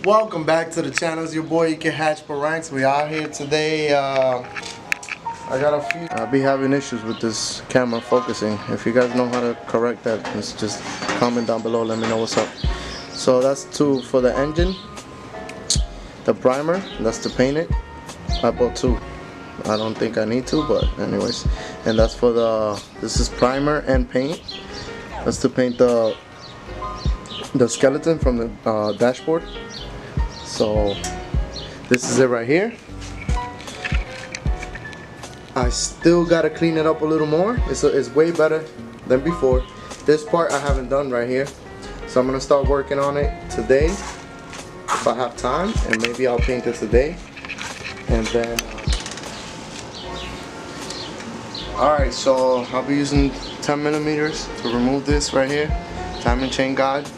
Welcome back to the channel. It's your boy K24. We out here today. I got a few. I'll be having issues with this camera focusing. If you guys know how to correct that, just comment down below. Let me know what's up. So that's two for the engine. The primer. That's to paint it. I bought two. I don't think I need to, but anyways. And that's for the. This is primer and paint. That's to paint the skeleton from the dashboard. So this is it right here. I still gotta clean it up a little more. It's way better than before. This part I haven't done right here, so I'm gonna start working on it today if I have time, and maybe I'll paint it today. And then alright, so I'll be using 10 millimeters to remove this right here, timing chain guide.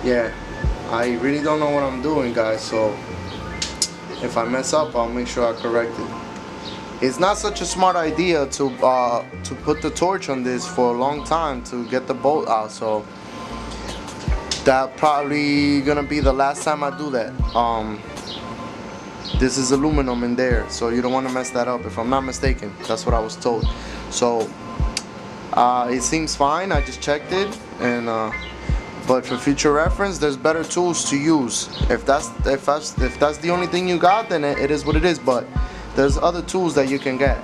Yeah, I really don't know what I'm doing, guys, so if I mess up, I'll make sure I correct it. It's not such a smart idea to put the torch on this for a long time to get the bolt out, so that probably gonna be the last time I do that. This is aluminum in there, so you don't want to mess that up, if I'm not mistaken. That's what I was told. So it seems fine. I just checked it, and but for future reference, there's better tools to use. If that's the only thing you got, then it is what it is. But there's other tools that you can get.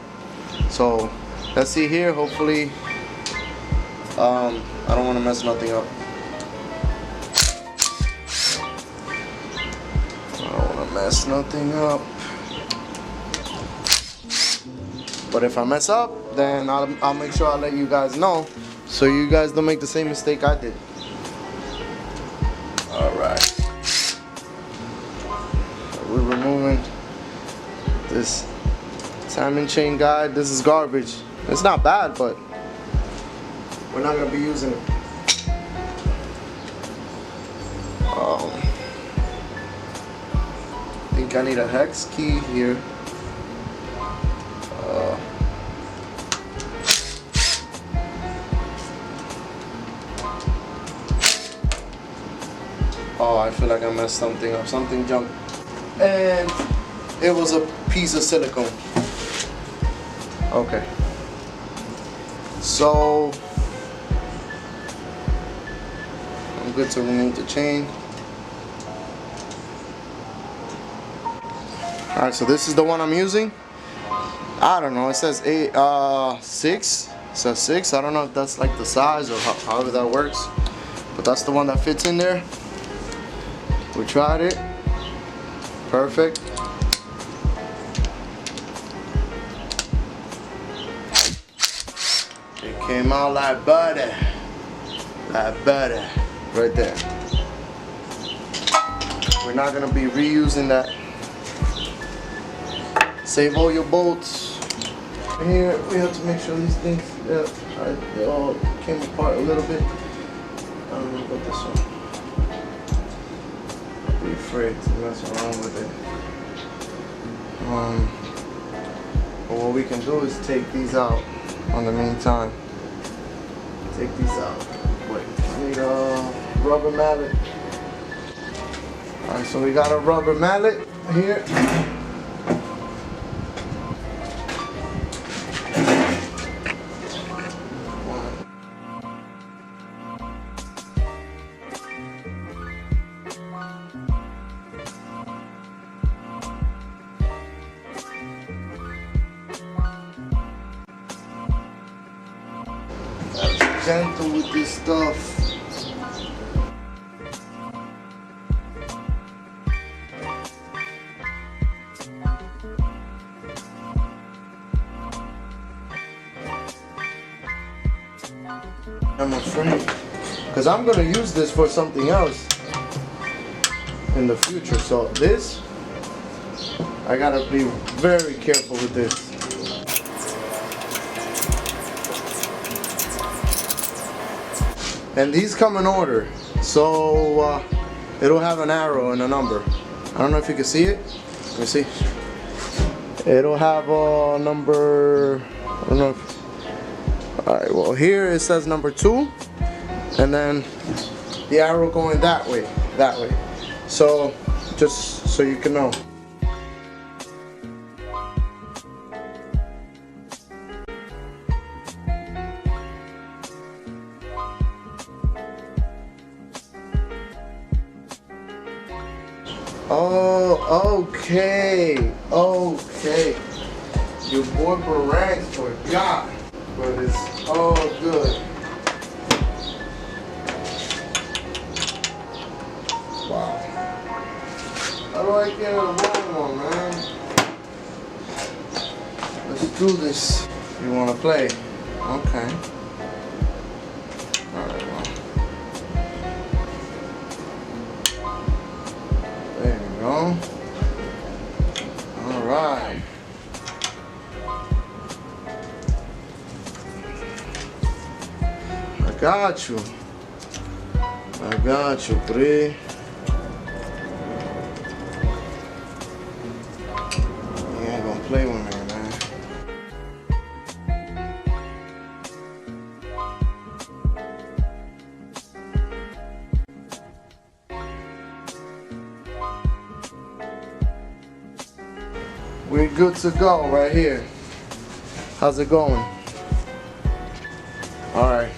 So let's see here. Hopefully, I don't want to mess nothing up. I don't want to mess nothing up. But if I mess up, then I'll make sure I let you guys know, so you guys don't make the same mistake I did. Alright. We're removing this timing chain guide. This is garbage. It's not bad, but we're not going to be using it. I think I need a hex key here. Oh, I feel like I messed something up. Something jumped. And it was a piece of silicone. Okay. So I'm good to remove the chain. Alright, so this is the one I'm using. I don't know, it says 6. It says 6. I don't know if that's like the size or however that works. But that's the one that fits in there. We tried it. Perfect. It came out like butter. Like butter. Right there. We're not going to be reusing that. Save all your bolts. Here, we have to make sure these things, they all came apart a little bit. I don't know about this one. Be afraid to mess around with it. But what we can do is take these out on the meantime. Take these out. Wait, I need a rubber mallet. Alright, so we got a rubber mallet here. Gentle with this stuff. I'm afraid, because I'm gonna use this for something else in the future. So this, I gotta be very careful with this. And these come in order, so it'll have an arrow and a number. I don't know if you can see it. Let me see. It'll have a number, I don't know if, alright, well here it says number 2, and then the arrow going that way. So just so you can know. Oh, okay. Your boy Barang forgot, but it's all good. Wow. How do I get a wrong one, man? Let's do this. You wanna play? Okay. Alright, well. There you go. Alright. I got you, Pri. You ain't gonna play with me, man. We're good to go right here. How's it going? Alright,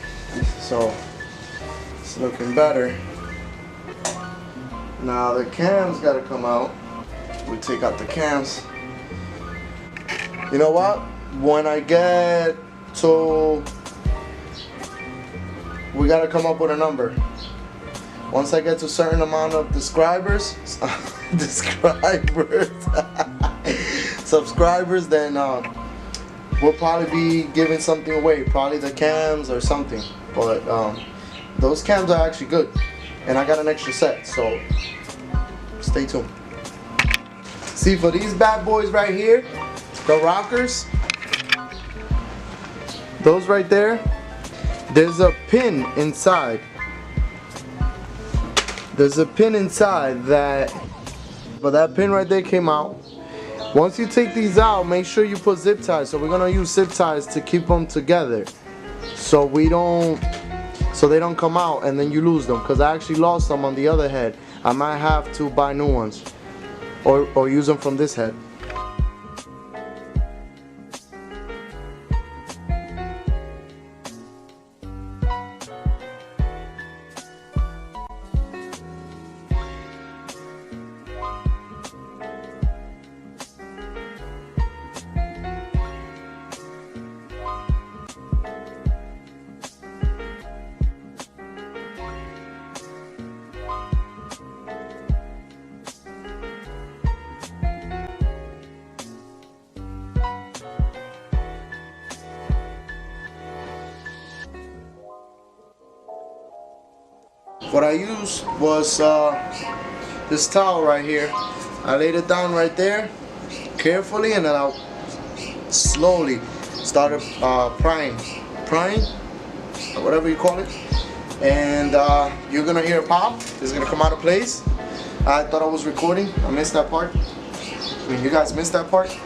so it's looking better. Now the cams gotta come out. We take out the cams. You know what? When I get to, we gotta come up with a number. Once I get to a certain amount of subscribers, then we'll probably be giving something away, probably the cams or something. But those cams are actually good, and I got an extra set, so stay tuned. See, for these bad boys right here, the rockers, those right there, there's a pin inside. There's a pin inside but that pin right there came out. Once you take these out, make sure you put zip ties. So we're gonna use zip ties to keep them together, so they don't come out and then you lose them. Cause I actually lost them on the other head. I might have to buy new ones, or use them from this head. What I used was this towel right here. I laid it down right there carefully, and then I slowly started prying, or whatever you call it. And you're gonna hear a pop. It's gonna come out of place. I thought I was recording. I missed that part. I mean, you guys missed that part.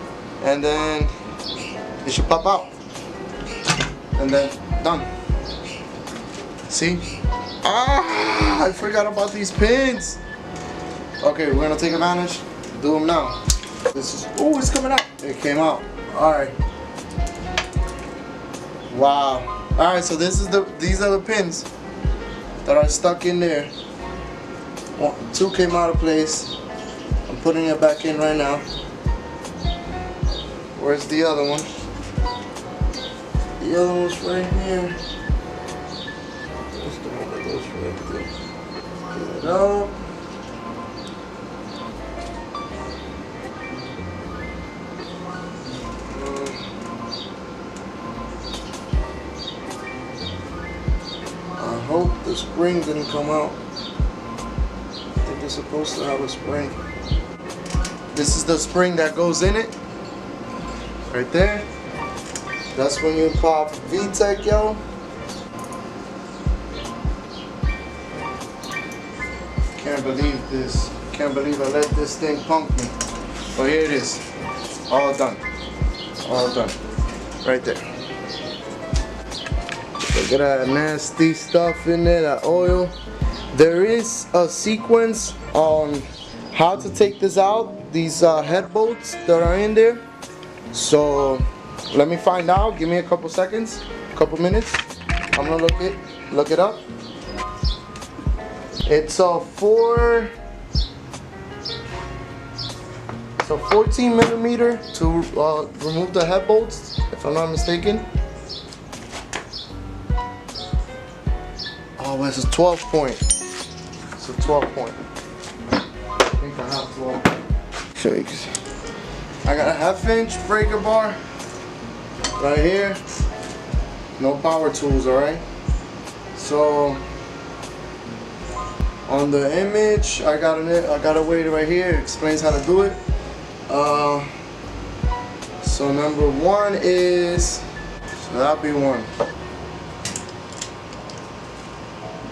And then it should pop out. And then done. See? I forgot about these pins. Okay, we're gonna take advantage. Do them now. This is, oh, it's coming out. It came out. All right. Wow. All right, so these are the pins that are stuck in there. Two came out of place. I'm putting it back in right now. Where's the other one? The other one's right here. No. I hope the spring didn't come out. I think it's supposed to have a spring. This is the spring that goes in it. Right there. That's when you pop VTech, yo. Can't believe this. Can't believe I let this thing punk me. But here it is. All done. All done. Right there. Put Look at that nasty stuff in there, that oil. There is a sequence on how to take this out, these head bolts that are in there. So let me find out. Give me a couple seconds, couple minutes. I'm gonna look it up. It's a 14 millimeter to remove the head bolts, if I'm not mistaken. Oh, it's a 12 point. It's a 12 point. I think I have 12. Show you. I got a 1/2 inch breaker bar right here. No power tools, alright? So on the image, I got a way right here. It explains how to do it. So number 1 is, so that'll be 1.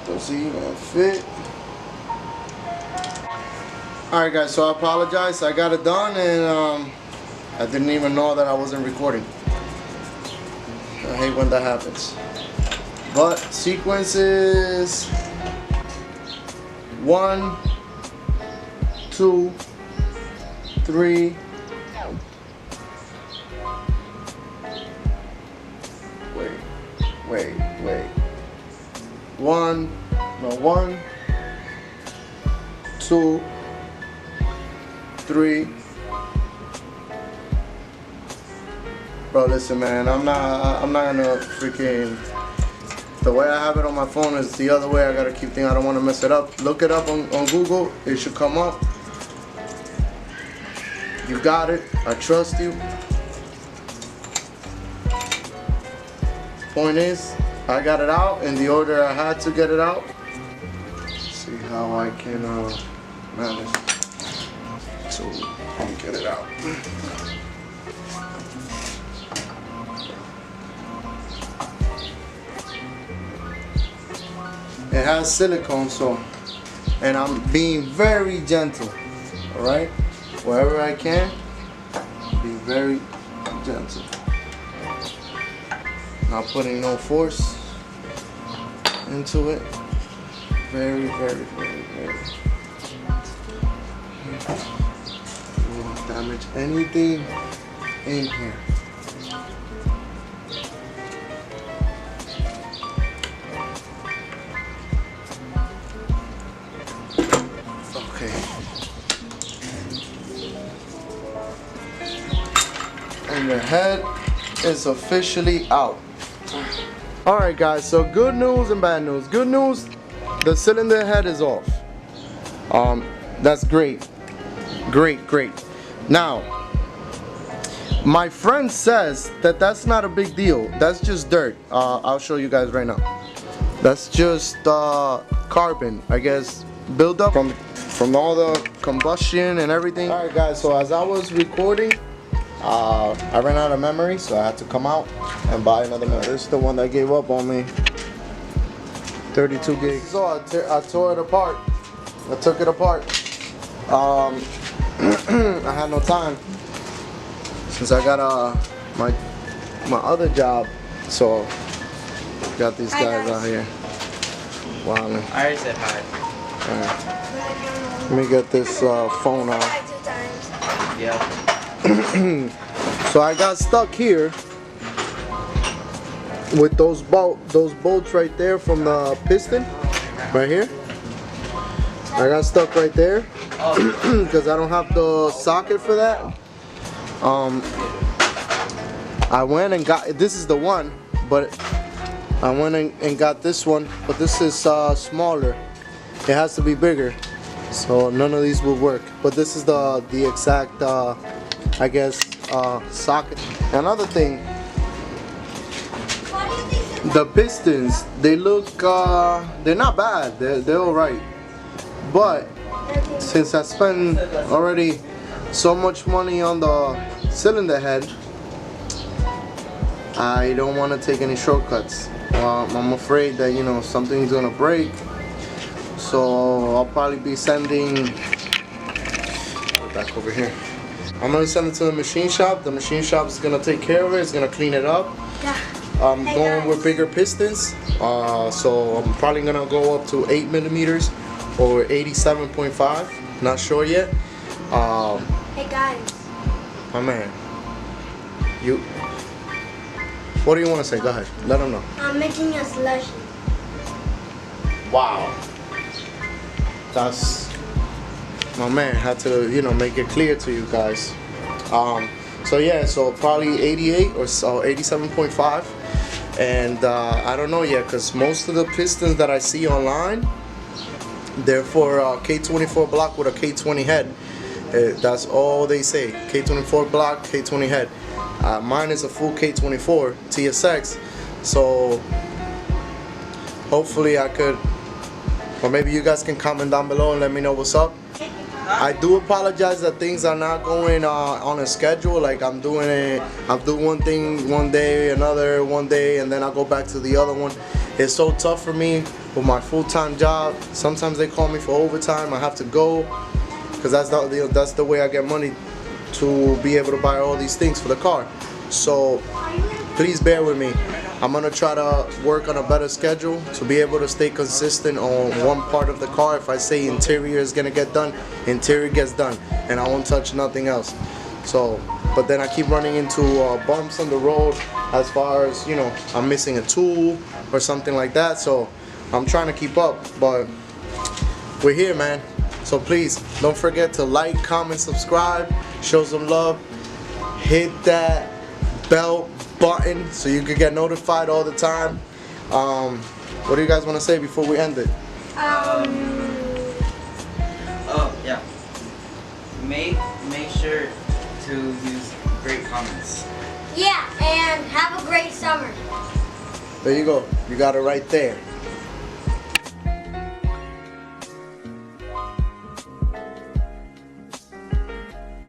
Doesn't even fit. Alright guys, so I apologize. I got it done and I didn't even know that I wasn't recording. I hate when that happens. But sequence is 1, 2, 3. Wait. 1, 2, 3. Bro, listen, man. I'm not gonna freaking. The way I have it on my phone is the other way. I gotta keep thinking. I don't want to mess it up. Look it up on Google. It should come up. You got it. I trust you. Point is, I got it out in the order I had to get it out. Let's see how I can manage to get it out. It has silicone, so, and I'm being very gentle, all right? Wherever I can, be very gentle. Not putting no force into it. Very. We won't damage anything in here. Okay. And the head is officially out. Alright guys, so good news and bad news. Good news, the cylinder head is off. That's great. Great. Now, my friend says that that's not a big deal. That's just dirt. I'll show you guys right now. That's just carbon, I guess, buildup from all the combustion and everything. Alright guys, so as I was recording, I ran out of memory, so I had to come out and buy another memory. This is the one that gave up on me. 32 gigs. So I tore it apart. I took it apart. I had no time since I got my other job. So got these guys out here. Wow. Man. I already said hi. Let me get this phone out. Yeah. So I got stuck here with those bolts right there from the piston, right here. I got stuck right there because I don't have the socket for that. I went and got, this is the one, but I went and got this one, but this is smaller. It has to be bigger, so none of these will work. But this is the exact, I guess, socket. Another thing, the pistons, they look, they're not bad. They're all right. But since I spent already so much money on the cylinder head, I don't want to take any shortcuts. I'm afraid that, you know, something's gonna break. So I'll probably be sending, back over here. I'm gonna send it to the machine shop. The machine shop is gonna take care of it. It's gonna clean it up. Yeah. I'm going with bigger pistons, so I'm probably gonna go up to 8 millimeters or 87.5. Not sure yet. Hey guys. My man, you. What do you want to say? Go ahead. Let them know. I'm making a slushie. Wow. That's my man. Had to, make it clear to you guys. So yeah, so probably 88 or so, 87.5, and I don't know yet, cause most of the pistons that I see online, they're for K24 block with a K20 head. That's all they say. K24 block, K20 head. Mine is a full K24 TSX, so hopefully I could, or maybe you guys can comment down below and let me know what's up. I do apologize that things are not going on a schedule. Like I'll do one thing one day, another one day, and then I'll go back to the other one. It's so tough for me with my full-time job. Sometimes they call me for overtime. I have to go because that's the way I get money to be able to buy all these things for the car. So please bear with me. I'm gonna try to work on a better schedule to be able to stay consistent on one part of the car. If I say interior is gonna get done, interior gets done, and I won't touch nothing else. So, but then I keep running into bumps on the road as far as, I'm missing a tool or something like that. So I'm trying to keep up, but we're here, man. So please don't forget to like, comment, subscribe, show some love, hit that bell button so you can get notified all the time. What do you guys want to say before we end it? Oh yeah. Make sure to use great comments. Yeah, and have a great summer. There you go. You got it right there.